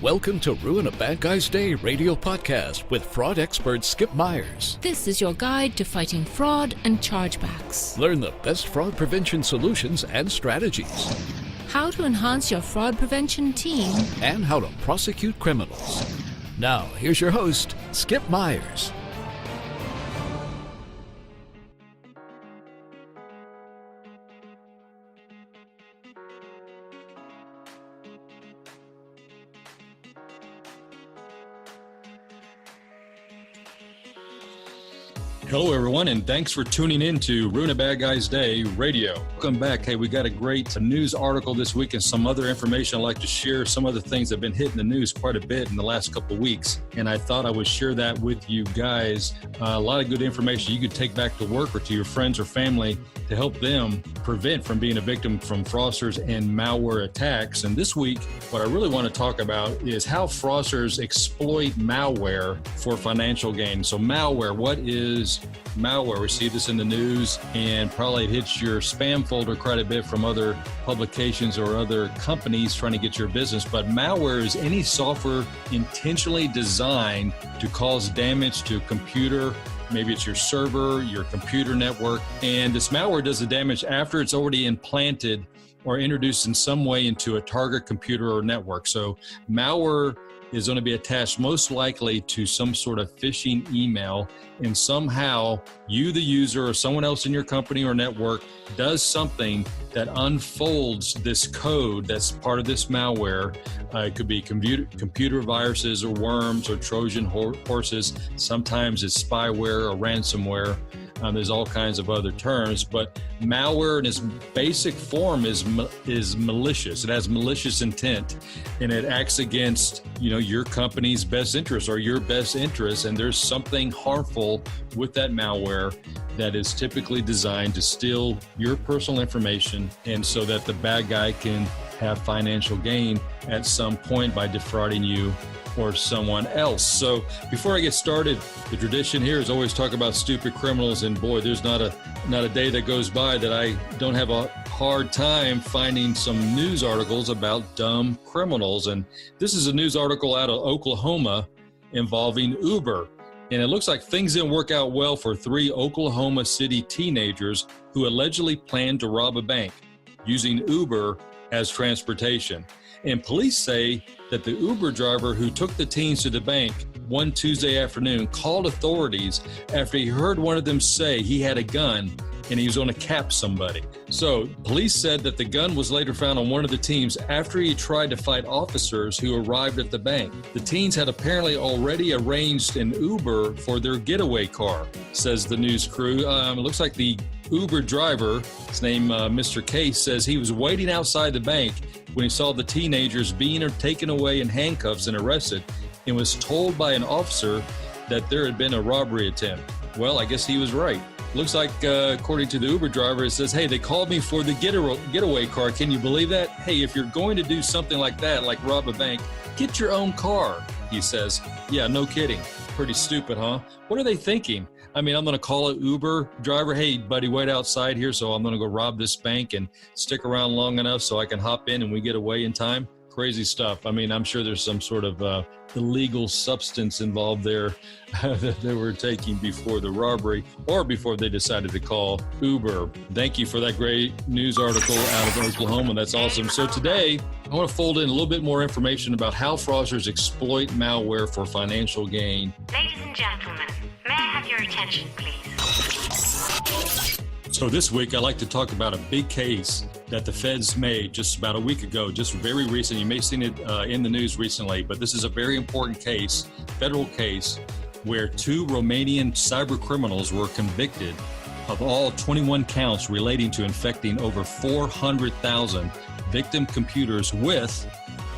Welcome to Ruin a Bad Guy's Day radio podcast with fraud expert Skip Myers. This is your guide to fighting fraud and chargebacks. Learn the best fraud prevention solutions and strategies. How to enhance your fraud prevention team. And how to prosecute criminals. Now, here's your host, Skip Myers. Hello, everyone, and thanks for tuning in to Ruin a Bad Guy's Day radio. Welcome back. Hey, we got a great news article this week and some other information I'd like to share. Some other things that have been hitting the news quite a bit in the last couple of weeks, and I thought I would share that with you guys. A lot of good information you could take back to work or to your friends or family to help them prevent from being a victim from fraudsters and malware attacks. And this week, what I really want to talk about is how fraudsters exploit malware for financial gain. So malware, what is malware? We see this in the news, and probably it hits your spam folder quite a bit from other publications or other companies trying to get your business. But malware is any software intentionally designed to cause damage to a computer. Maybe it's your server, your computer network, and this malware does the damage after it's already implanted or introduced in some way into a target computer or network. So malware is going to be attached most likely to some sort of phishing email, and somehow you, the user, or someone else in your company or network does something that unfolds this code that's part of this malware. It could be computer viruses or worms or Trojan horses. Sometimes it's spyware or ransomware. There's all kinds of other terms, but malware in its basic form is malicious. It has malicious intent, and it acts against, your company's best interest or your best interest. And there's something harmful with that malware that is typically designed to steal your personal information, and so that the bad guy can have financial gain at some point by defrauding you or someone else. So before I get started, the tradition here is always talk about stupid criminals, and boy, there's not a day that goes by that I don't have a hard time finding some news articles about dumb criminals. And this is a news article out of Oklahoma involving Uber. And it looks like things didn't work out well for 3 Oklahoma City teenagers who allegedly planned to rob a bank using Uber as transportation. And police say that the Uber driver who took the teens to the bank one Tuesday afternoon called authorities after he heard one of them say he had a gun and he was going to cap somebody. So police said that the gun was later found on one of the teens after he tried to fight officers who arrived at the bank. The teens had apparently already arranged an Uber for their getaway car, says the news crew. It looks like the Uber driver, his name Mr. Case, says he was waiting outside the bank when he saw the teenagers being taken away in handcuffs and arrested, and was told by an officer that there had been a robbery attempt. Well, I guess he was right. Looks like, according to the Uber driver, it says, hey, they called me for the getaway car. Can you believe that? Hey, if you're going to do something like that, like rob a bank, get your own car, he says. Yeah, no kidding. Pretty stupid, huh? What are they thinking? I'm going to call an Uber driver. Hey, buddy, wait outside here. So I'm going to go rob this bank and stick around long enough so I can hop in and we get away in time. Crazy stuff. I'm sure there's some sort of illegal substance involved there that they were taking before the robbery or before they decided to call Uber. Thank you for that great news article out of Oklahoma. That's awesome. So today, I want to fold in a little bit more information about how fraudsters exploit malware for financial gain. Ladies and gentlemen, may I have your attention, please? So this week, I'd like to talk about a big case that the feds made just about a week ago, just very recent. You may have seen it in the news recently, but this is a very important case, federal case, where 2 Romanian cybercriminals were convicted of all 21 counts relating to infecting over 400,000 victim computers with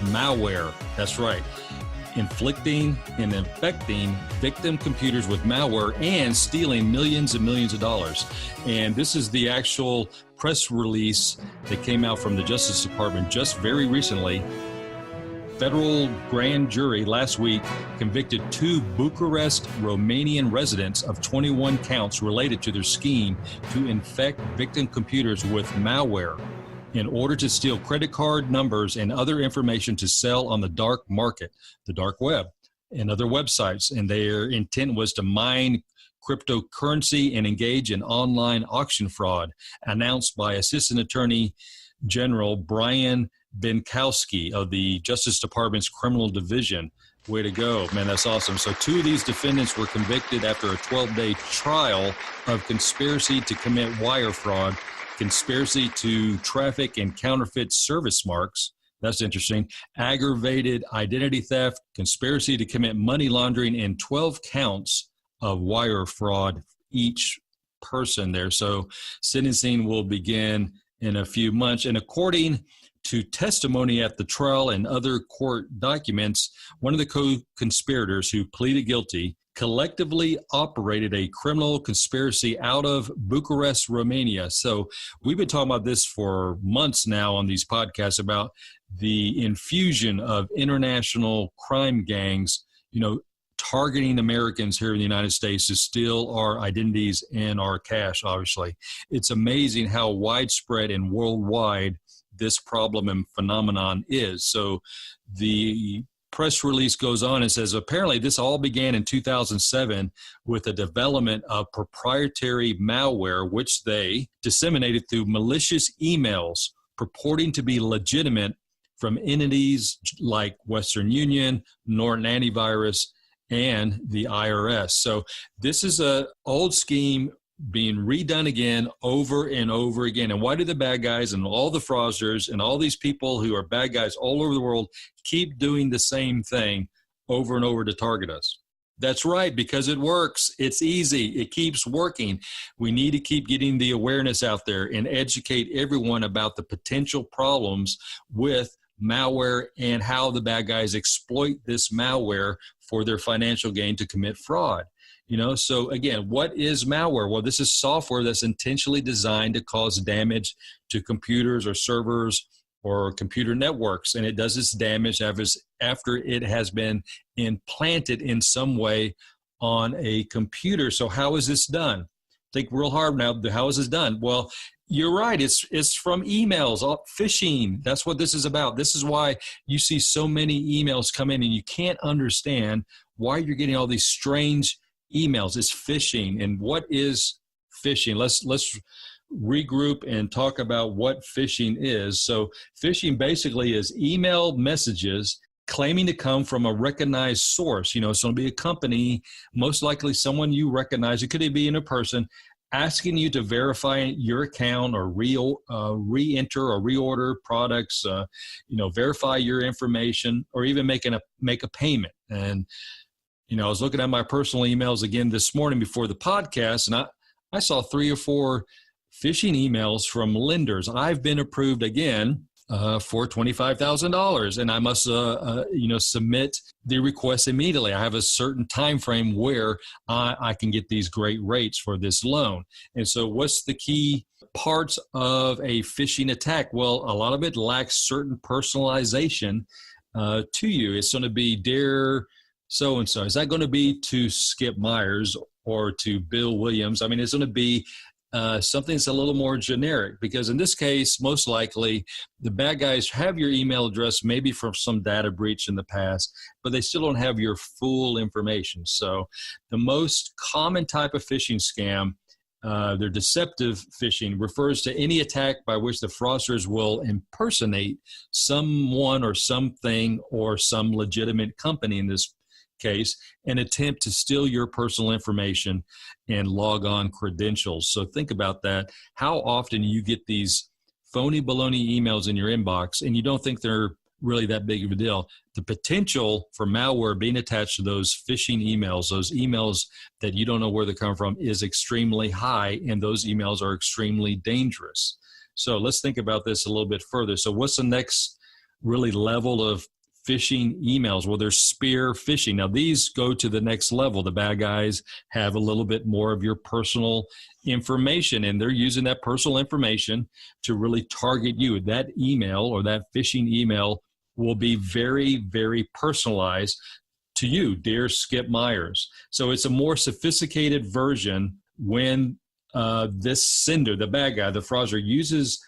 malware. That's right. Inflicting and infecting victim computers with malware and stealing millions and millions of dollars. And this is the actual press release that came out from the Justice Department just very recently. Federal grand jury last week convicted 2 Bucharest, Romanian residents of 21 counts related to their scheme to infect victim computers with malware. in order to steal credit card numbers and other information to sell on the dark market, the dark web, and other websites. And their intent was to mine cryptocurrency and engage in online auction fraud, announced by Assistant Attorney General Brian Benkowski of the Justice Department's Criminal Division. Way to go, man, that's awesome. So 2 of these defendants were convicted after a 12-day trial of conspiracy to commit wire fraud, conspiracy to traffic and counterfeit service marks. That's interesting. Aggravated identity theft, conspiracy to commit money laundering, and 12 counts of wire fraud each person there. So sentencing will begin in a few months. And according to testimony at the trial and other court documents, one of the co-conspirators who pleaded guilty collectively operated a criminal conspiracy out of Bucharest, Romania. So we've been talking about this for months now on these podcasts about the infusion of international crime gangs, targeting Americans here in the United States to steal our identities and our cash, obviously. It's amazing how widespread and worldwide this problem and phenomenon is. So the press release goes on and says, apparently this all began in 2007 with the development of proprietary malware, which they disseminated through malicious emails purporting to be legitimate from entities like Western Union, Norton Antivirus, and the IRS. So this is an old scheme being redone again over and over again. And why do the bad guys and all the fraudsters and all these people who are bad guys all over the world keep doing the same thing over and over to target us? That's right, because it works. It's easy. It keeps working. We need to keep getting the awareness out there and educate everyone about the potential problems with malware and how the bad guys exploit this malware for their financial gain to commit fraud. So again, what is malware? Well, this is software that's intentionally designed to cause damage to computers or servers or computer networks. And it does this damage after it has been implanted in some way on a computer. So how is this done? Think real hard now. How is this done? Well, you're right. It's from emails, phishing. That's what this is about. This is why you see so many emails come in and you can't understand why you're getting all these strange emails. It's phishing. And what is phishing? Let's regroup and talk about what phishing is. So phishing basically is email messages claiming to come from a recognized source. It's going to be a company, most likely someone you recognize. It could be in a person asking you to verify your account or re-enter or reorder products, verify your information, or even make a payment. And I was looking at my personal emails again this morning before the podcast, and I saw 3 or 4 phishing emails from lenders. I've been approved again for $25,000, and I must submit the request immediately. I have a certain time frame where I can get these great rates for this loan. And so what's the key parts of a phishing attack? Well, a lot of it lacks certain personalization to you. It's going to be, dear so-and-so. Is that going to be to Skip Myers or to Bill Williams? I mean, it's going to be something that's a little more generic, because in this case, most likely the bad guys have your email address, maybe from some data breach in the past, but they still don't have your full information. So the most common type of phishing scam, their deceptive phishing, refers to any attack by which the fraudsters will impersonate someone or something or some legitimate company in this case, and attempt to steal your personal information and log on credentials. So think about that. How often you get these phony baloney emails in your inbox and you don't think they're really that big of a deal? The potential for malware being attached to those phishing emails, those emails that you don't know where they come from, is extremely high, and those emails are extremely dangerous. So let's think about this a little bit further. So what's the next really level of phishing emails? Well, there's spear phishing. Now, these go to the next level. The bad guys have a little bit more of your personal information, and they're using that personal information to really target you. That email or that phishing email will be very, very personalized to you, dear Skip Myers. So it's a more sophisticated version when this sender, the bad guy, the fraudster, uses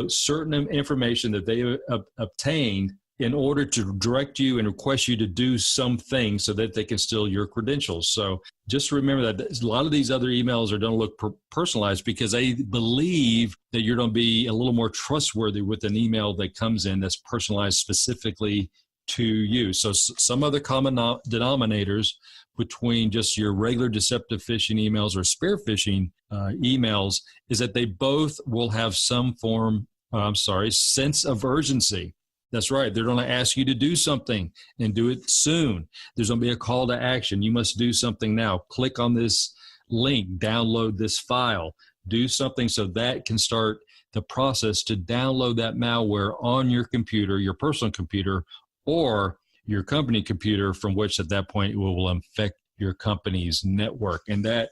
certain information that they obtained in order to direct you and request you to do something so that they can steal your credentials. So just remember that a lot of these other emails are going to look personalized because they believe that you're going to be a little more trustworthy with an email that comes in that's personalized specifically to you. So some of the common denominators between just your regular deceptive phishing emails or spear phishing emails is that they both will have some sense of urgency. That's right. They're going to ask you to do something and do it soon. There's going to be a call to action. You must do something now. Click on this link, download this file, do something so that can start the process to download that malware on your computer, your personal computer, or your company computer, from which at that point it will infect your company's network. And that,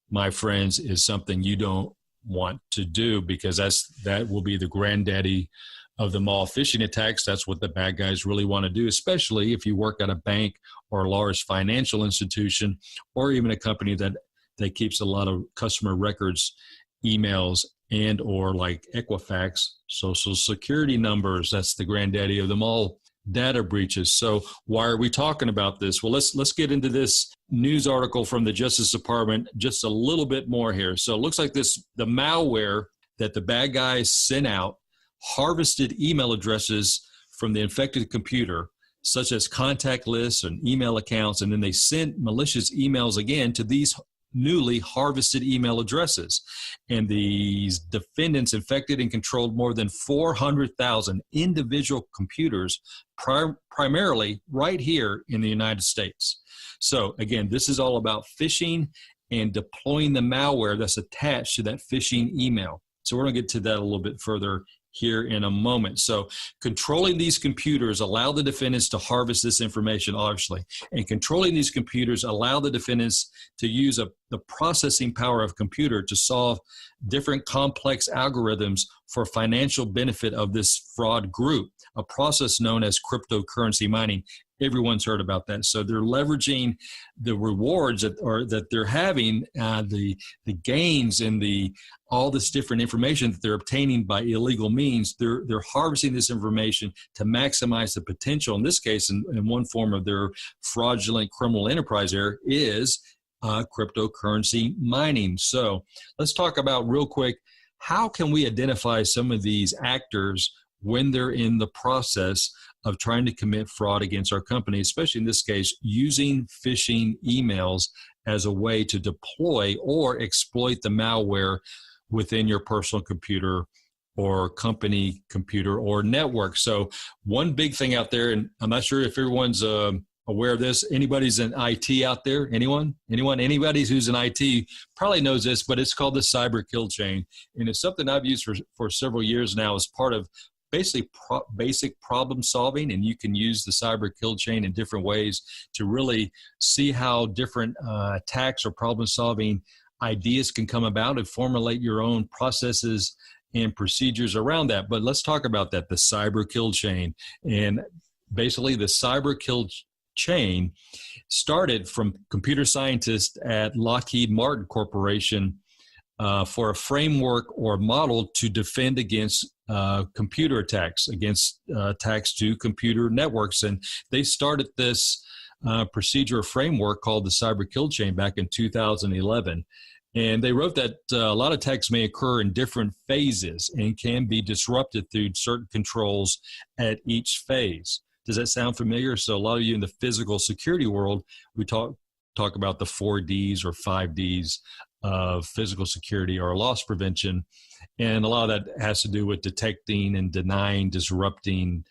my friends, is something you don't want to do because that will be the granddaddy of them all phishing attacks. That's what the bad guys really want to do, especially if you work at a bank or a large financial institution or even a company that keeps a lot of customer records, emails, and or like Equifax, social security numbers. That's the granddaddy of them all data breaches. So why are we talking about this? Well, let's get into this news article from the Justice Department just a little bit more here. So it looks like the malware that the bad guys sent out harvested email addresses from the infected computer, such as contact lists and email accounts, and then they sent malicious emails again to these newly harvested email addresses. And these defendants infected and controlled more than 400,000 individual computers, primarily right here in the United States. So again, this is all about phishing and deploying the malware that's attached to that phishing email. So we're going to get to that a little bit further here in a moment. So controlling these computers allow the defendants to harvest this information, obviously, and controlling these computers allow the defendants to use the processing power of computer to solve different complex algorithms for financial benefit of this fraud group, a process known as cryptocurrency mining. Everyone's heard about that. So they're leveraging the rewards that they're having, the gains and all this different information that they're obtaining by illegal means. They're harvesting this information to maximize the potential. In this case, in one form of their fraudulent criminal enterprise there is cryptocurrency mining. So let's talk about real quick, how can we identify some of these actors when they're in the process of trying to commit fraud against our company, especially in this case, using phishing emails as a way to deploy or exploit the malware within your personal computer or company computer or network. So one big thing out there, and I'm not sure if everyone's aware of this. Anybody's in IT out there? Anybody who's in IT probably knows this, but it's called the cyber kill chain. And it's something I've used for several years now as part of basically basic problem solving, and you can use the cyber kill chain in different ways to really see how different attacks or problem solving ideas can come about and formulate your own processes and procedures around that. But let's talk about that, the cyber kill chain. And basically the cyber kill chain started from computer scientists at Lockheed Martin Corporation for a framework or model to defend against computer attacks, against attacks to computer networks. And they started this procedure framework called the cyber kill chain back in 2011. And they wrote that a lot of attacks may occur in different phases and can be disrupted through certain controls at each phase. Does that sound familiar? So a lot of you in the physical security world, we talk about the 4Ds or 5Ds of physical security or loss prevention. And a lot of that has to do with detecting and denying, disrupting,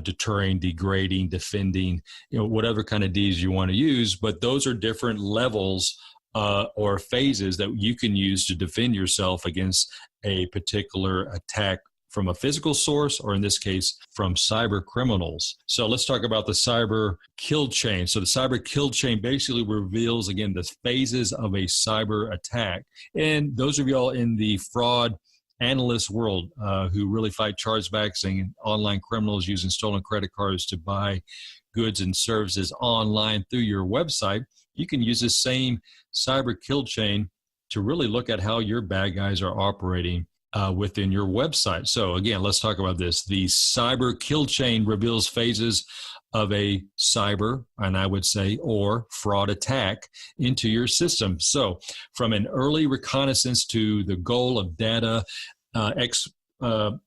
deterring, degrading, defending, whatever kind of Ds you want to use. But those are different levels or phases that you can use to defend yourself against a particular attack from a physical source, or in this case, from cyber criminals. So let's talk about the cyber kill chain. So the cyber kill chain basically reveals, again, the phases of a cyber attack. And those of y'all in the fraud analyst world who really fight chargebacks and online criminals using stolen credit cards to buy goods and services online through your website, you can use this same cyber kill chain to really look at how your bad guys are operating within your website. So again, let's talk about this. The cyber kill chain reveals phases of a cyber, and I would say, or fraud attack into your system. So from an early reconnaissance to the goal of data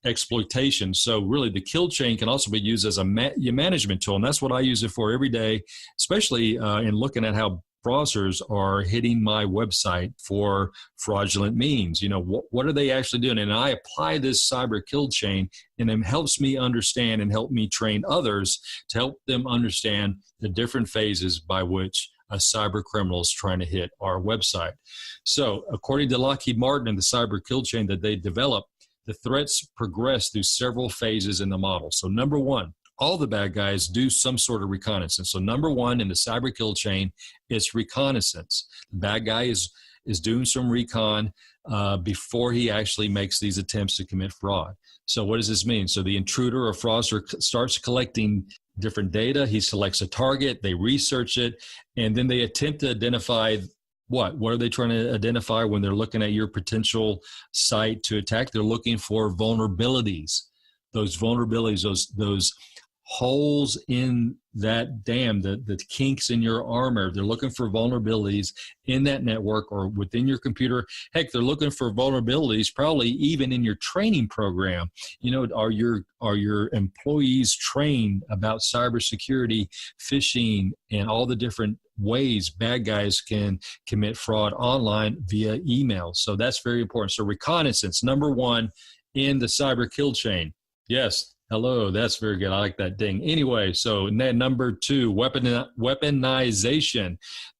exploitation. So really the kill chain can also be used as a management tool. And that's what I use it for every day, especially in looking at how fraudsters are hitting my website for fraudulent means. You know, what are they actually doing? And I apply this cyber kill chain, and it helps me understand and help me train others to help them understand the different phases by which a cyber criminal is trying to hit our website. So according to Lockheed Martin and the cyber kill chain that they developed, the threats progress through several phases in the model. So number one, all the bad guys do some sort of reconnaissance. So number one in the cyber kill chain is reconnaissance. The bad guy is doing some recon before he actually makes these attempts to commit fraud. So what does this mean? So the intruder or fraudster starts collecting different data. He selects a target, they research it, and then they attempt to identify what are they trying to identify when they're looking at your potential site to attack? They're looking for vulnerabilities. Those vulnerabilities, those holes in that dam, the kinks in your armor. They're looking for vulnerabilities in that network or within your computer. Heck, they're looking for vulnerabilities probably even in your training program. You know, are your employees trained about cybersecurity, phishing, and all the different ways bad guys can commit fraud online via email? So that's very important. So reconnaissance, number one in the cyber kill chain. Yes. Hello, that's very good. I like that ding. Anyway, so number two, weaponization.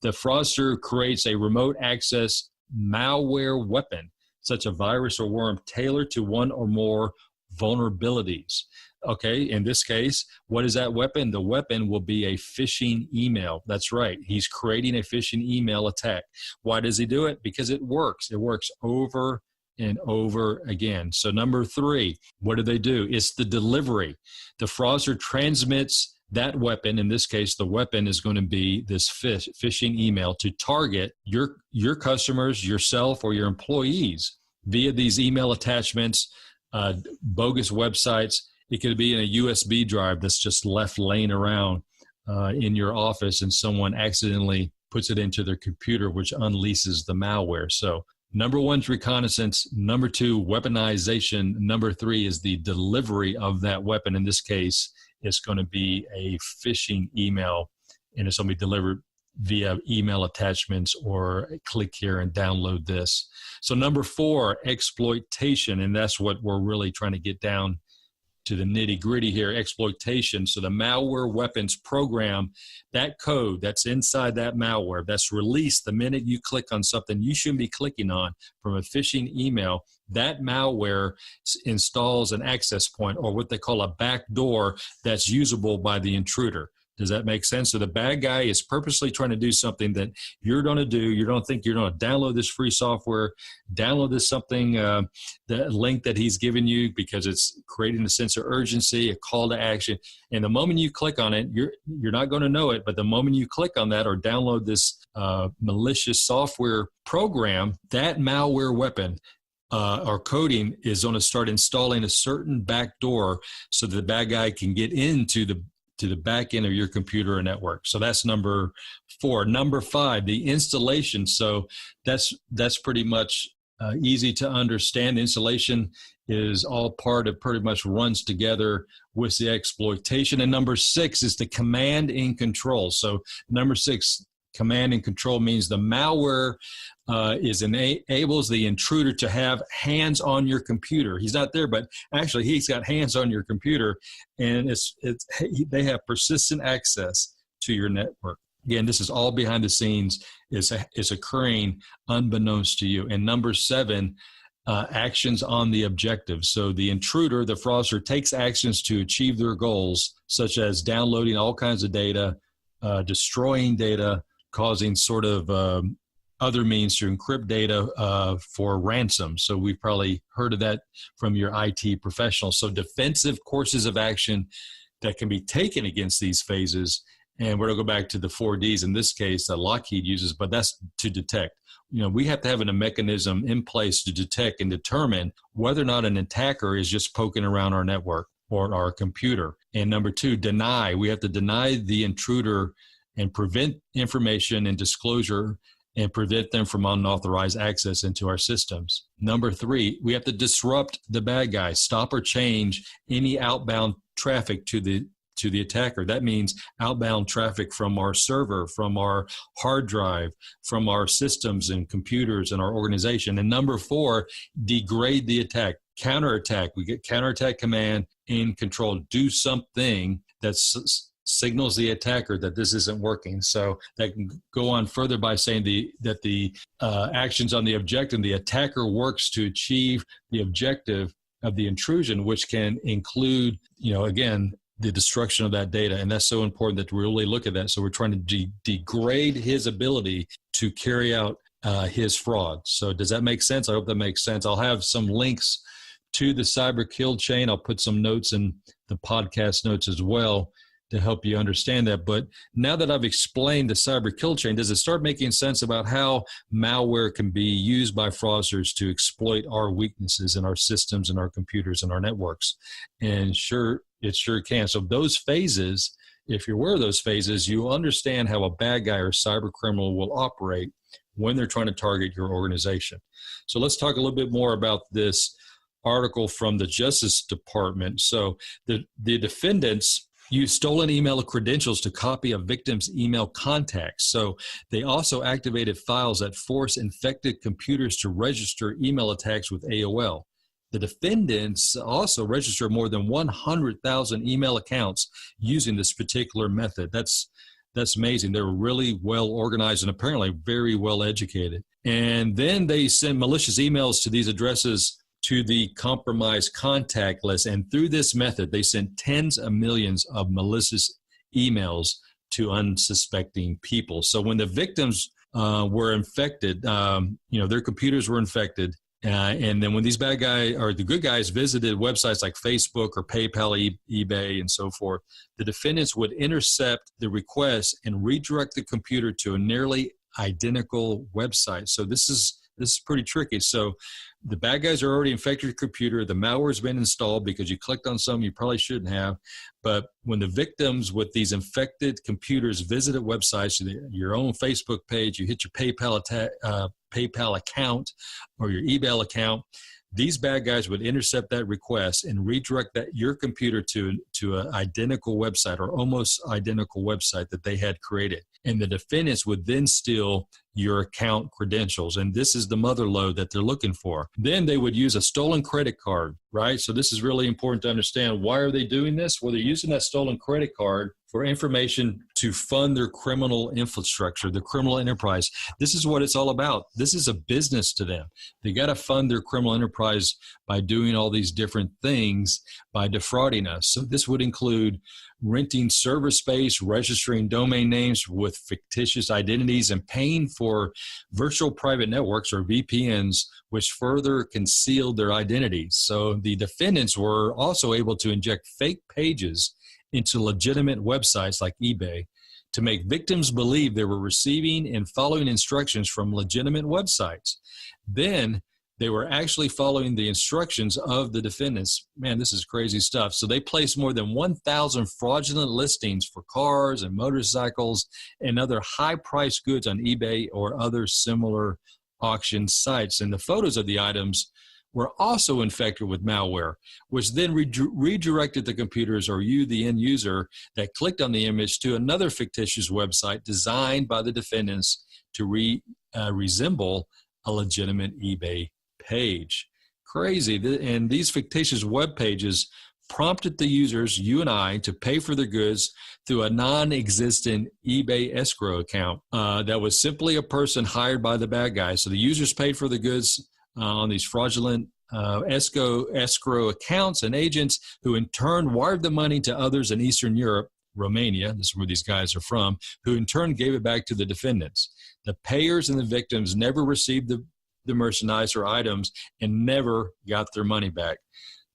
The fraudster creates a remote access malware weapon, such a virus or worm tailored to one or more vulnerabilities. Okay, in this case, what is that weapon? The weapon will be a phishing email. That's right. He's creating a phishing email attack. Why does he do it? Because it works. It works over and over again. So number three, what do? It's the delivery. The fraudster transmits that weapon. In this case, the weapon is going to be this phishing email to target your customers, yourself, or your employees via these email attachments, bogus websites. It could be in a USB drive that's just left laying around in your office, and someone accidentally puts it into their computer, which unleashes the malware. So number one is reconnaissance. Number two, weaponization. Number three is the delivery of that weapon. In this case, it's going to be a phishing email, and it's going to be delivered via email attachments or click here and download this. So number four, exploitation, and that's what we're really trying to get down to the nitty gritty here, exploitation. So the malware weapons program, that code that's inside that malware, that's released the minute you click on something you shouldn't be clicking on from a phishing email, that malware installs an access point, or what they call a backdoor, that's usable by the intruder. Does that make sense? So the bad guy is purposely trying to do something that you're going to do. You don't think you're going to download this free software, download this something, the link that he's given you, because it's creating a sense of urgency, a call to action. And the moment you click on it, you're not going to know it. But the moment you click on that or download this malicious software program, that malware weapon or coding is going to start installing a certain backdoor so that the bad guy can get into the back end of your computer or network. So that's number four. Number five, the installation. So that's pretty much easy to understand. The installation is all part of, pretty much runs together with the exploitation. And number six is the command and control. So number six, command and control, means the malware enables the intruder to have hands on your computer. He's not there, but actually he's got hands on your computer, and they have persistent access to your network. Again, this is all behind the scenes. It's occurring unbeknownst to you. And number seven, actions on the objective. So the intruder, the fraudster, takes actions to achieve their goals, such as downloading all kinds of data, destroying data, causing sort of other means to encrypt data for ransom. So we've probably heard of that from your IT professionals. So defensive courses of action that can be taken against these phases And we're going to go back to the 4Ds in this case that Lockheed uses, but that's to detect. We have to have a mechanism in place to detect and determine whether or not an attacker is just poking around our network or our computer. And number two, deny. We have to deny the intruder and prevent information and disclosure and prevent them from unauthorized access into our systems. Number three, we have to disrupt the bad guys, stop or change any outbound traffic to the attacker. That means outbound traffic from our server, from our hard drive, from our systems and computers and our organization. And number four, degrade the attack, counterattack. We get counterattack command in control. Do something that signals the attacker that this isn't working. So that can go on further by saying that the actions on the objective, the attacker works to achieve the objective of the intrusion, which can include, again, the destruction of that data. And that's so important that we really look at that. So we're trying to degrade his ability to carry out his fraud. So does that make sense? I hope that makes sense. I'll have some links to the cyber kill chain. I'll put some notes in the podcast notes as well to help you understand that. But now that I've explained the cyber kill chain, does it start making sense about how malware can be used by fraudsters to exploit our weaknesses in our systems and our computers and our networks? And it sure can. So those phases, if you're aware of those phases, you understand how a bad guy or cyber criminal will operate when they're trying to target your organization. So let's talk a little bit more about this article from the Justice Department. So the defendants use stolen email credentials to copy a victim's email contacts. So they also activated files that force infected computers to register email attacks with AOL. The defendants also registered more than 100,000 email accounts using this particular method. That's amazing. They were really well organized and apparently very well educated. And then they send malicious emails to these addresses to the compromised contact list. And through this method, they sent tens of millions of malicious emails to unsuspecting people. So when the victims were infected, their computers were infected. And then when these bad guys or the good guys visited websites like Facebook or PayPal, eBay, and so forth, the defendants would intercept the request and redirect the computer to a nearly identical website. So this is pretty tricky. So the bad guys are already infected your computer. The malware has been installed because you clicked on something you probably shouldn't have. But when the victims with these infected computers visited websites, your own Facebook page, you hit your PayPal account or your eBay account, these bad guys would intercept that request and redirect your computer to an identical website or almost identical website that they had created. And the defendants would then steal your account credentials. And this is the mother lode that they're looking for. Then they would use a stolen credit card, right? So this is really important to understand. Why are they doing this? Well, they're using that stolen credit card for information to fund their criminal infrastructure, the criminal enterprise. This is what it's all about. This is a business to them. They got to fund their criminal enterprise by doing all these different things, by defrauding us. So this would include renting server space, registering domain names with fictitious identities, and paying for virtual private networks or VPNs, which further concealed their identities. So the defendants were also able to inject fake pages into legitimate websites like eBay to make victims believe they were receiving and following instructions from legitimate websites. Then they were actually following the instructions of the defendants. Man, this is crazy stuff. So they placed more than 1,000 fraudulent listings for cars and motorcycles and other high-priced goods on eBay or other similar auction sites. And the photos of the items were also infected with malware, which then redirected the computers or you, the end user, that clicked on the image to another fictitious website designed by the defendants to resemble a legitimate eBay page. Crazy. And these fictitious web pages prompted the users, you and I, to pay for their goods through a non-existent eBay escrow account that was simply a person hired by the bad guy. So the users paid for the goods on these fraudulent escrow accounts and agents who in turn wired the money to others in Eastern Europe, Romania, this is where these guys are from, who in turn gave it back to the defendants. The payers and the victims never received the merchandise or items and never got their money back.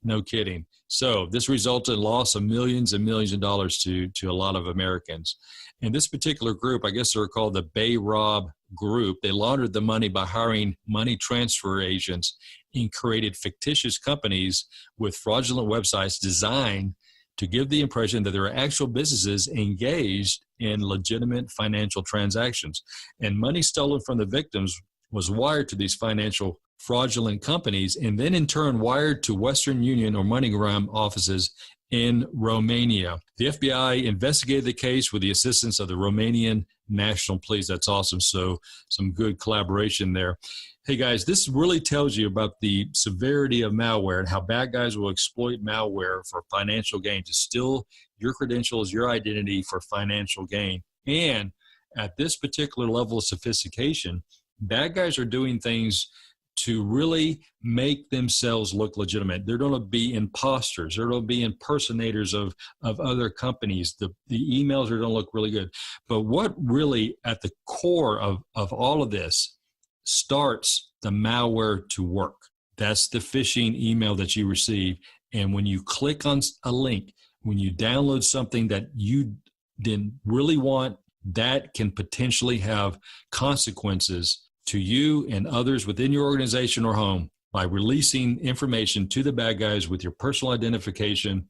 No kidding. So this resulted in loss of millions and millions of dollars to a lot of Americans. And this particular group, I guess they're called the Bay Rob Group, they laundered the money by hiring money transfer agents and created fictitious companies with fraudulent websites designed to give the impression that there are actual businesses engaged in legitimate financial transactions. And money stolen from the victims was wired to these financial fraudulent companies and then in turn wired to Western Union or MoneyGram offices in Romania. The FBI investigated the case with the assistance of the Romanian National Police. That's awesome. So some good collaboration there. Hey guys, this really tells you about the severity of malware and how bad guys will exploit malware for financial gain, to steal your credentials, your identity for financial gain. And at this particular level of sophistication, bad guys are doing things to really make themselves look legitimate. They're going to be imposters. They're going to be impersonators of other companies. The emails are going to look really good. But what really at the core of all of this starts the malware to work? That's the phishing email that you receive. And when you click on a link, when you download something that you didn't really want, that can potentially have consequences to you and others within your organization or home by releasing information to the bad guys with your personal identification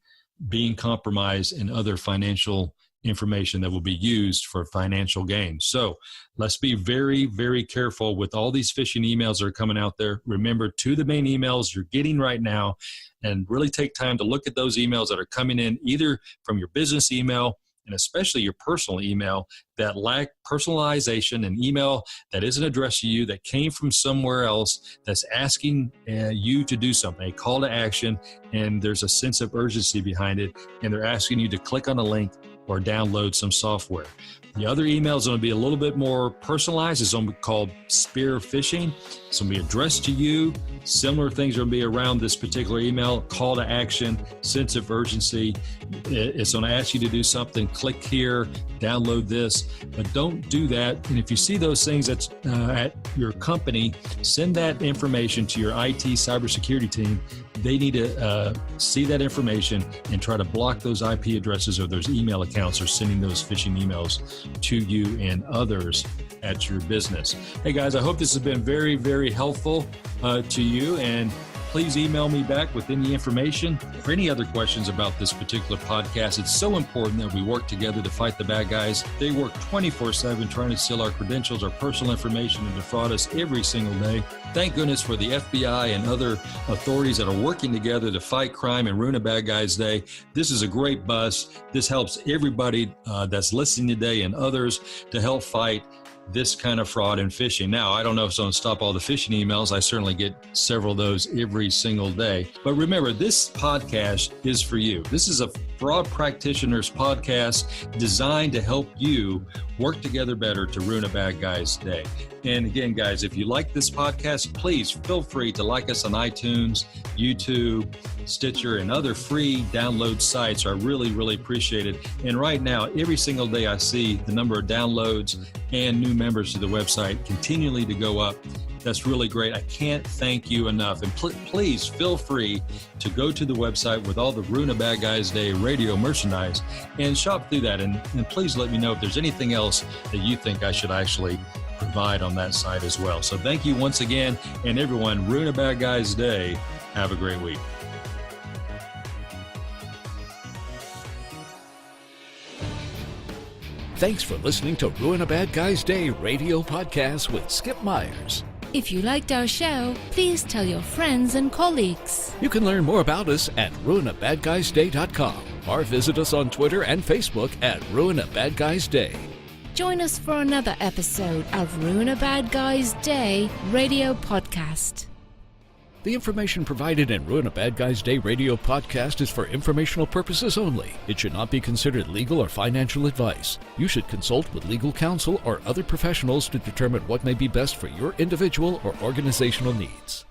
being compromised and other financial information that will be used for financial gain. So let's be very, very careful with all these phishing emails that are coming out there. Remember, to the main emails you're getting right now, and really take time to look at those emails that are coming in either from your business email and especially your personal email that lack personalization, an email that isn't addressed to you, that came from somewhere else, that's asking you to do something, a call to action, and there's a sense of urgency behind it, and they're asking you to click on a link or download some software. The other email is going to be a little bit more personalized. It's going to be called spear phishing. It's going to be addressed to you. Similar things are going to be around this particular email: call to action, sense of urgency. It's going to ask you to do something. Click here, download this, but don't do that. And if you see those things at your company, send that information to your IT cybersecurity team. They need to see that information and try to block those IP addresses or those email accounts or sending those phishing emails to you and others at your business. Hey guys, I hope this has been very, very helpful to you, and please email me back with any information or any other questions about this particular podcast. It's so important that we work together to fight the bad guys. They work 24/7 trying to steal our credentials, our personal information, and defraud us every single day. Thank goodness for the FBI and other authorities that are working together to fight crime and ruin a bad guy's day. This is a great buzz. This helps everybody that's listening today and others to help fight this kind of fraud and phishing. Now, I don't know if it's going to stop all the phishing emails. I certainly get several of those every single day. But remember, this podcast is for you. This is a fraud practitioner's podcast designed to help you work together better to ruin a bad guy's day. And again, guys, if you like this podcast, please feel free to like us on iTunes, YouTube, Stitcher, and other free download sites. I really, really appreciate it. And right now, every single day I see the number of downloads and new members to the website continually to go up. That's really great. I can't thank you enough. And please feel free to go to the website with all the Ruin a Bad Guy's Day radio merchandise and shop through that. And please let me know if there's anything else that you think I should actually provide on that site as well. So thank you once again. And everyone, Ruin a Bad Guy's Day. Have a great week. Thanks for listening to Ruin a Bad Guy's Day radio podcast with Skip Myers. If you liked our show, please tell your friends and colleagues. You can learn more about us at ruinabadguysday.com or visit us on Twitter and Facebook at Ruin a Bad Guy's Day. Join us for another episode of Ruin a Bad Guy's Day radio podcast. The information provided in Ruin a Bad Guy's Day radio podcast is for informational purposes only. It should not be considered legal or financial advice. You should consult with legal counsel or other professionals to determine what may be best for your individual or organizational needs.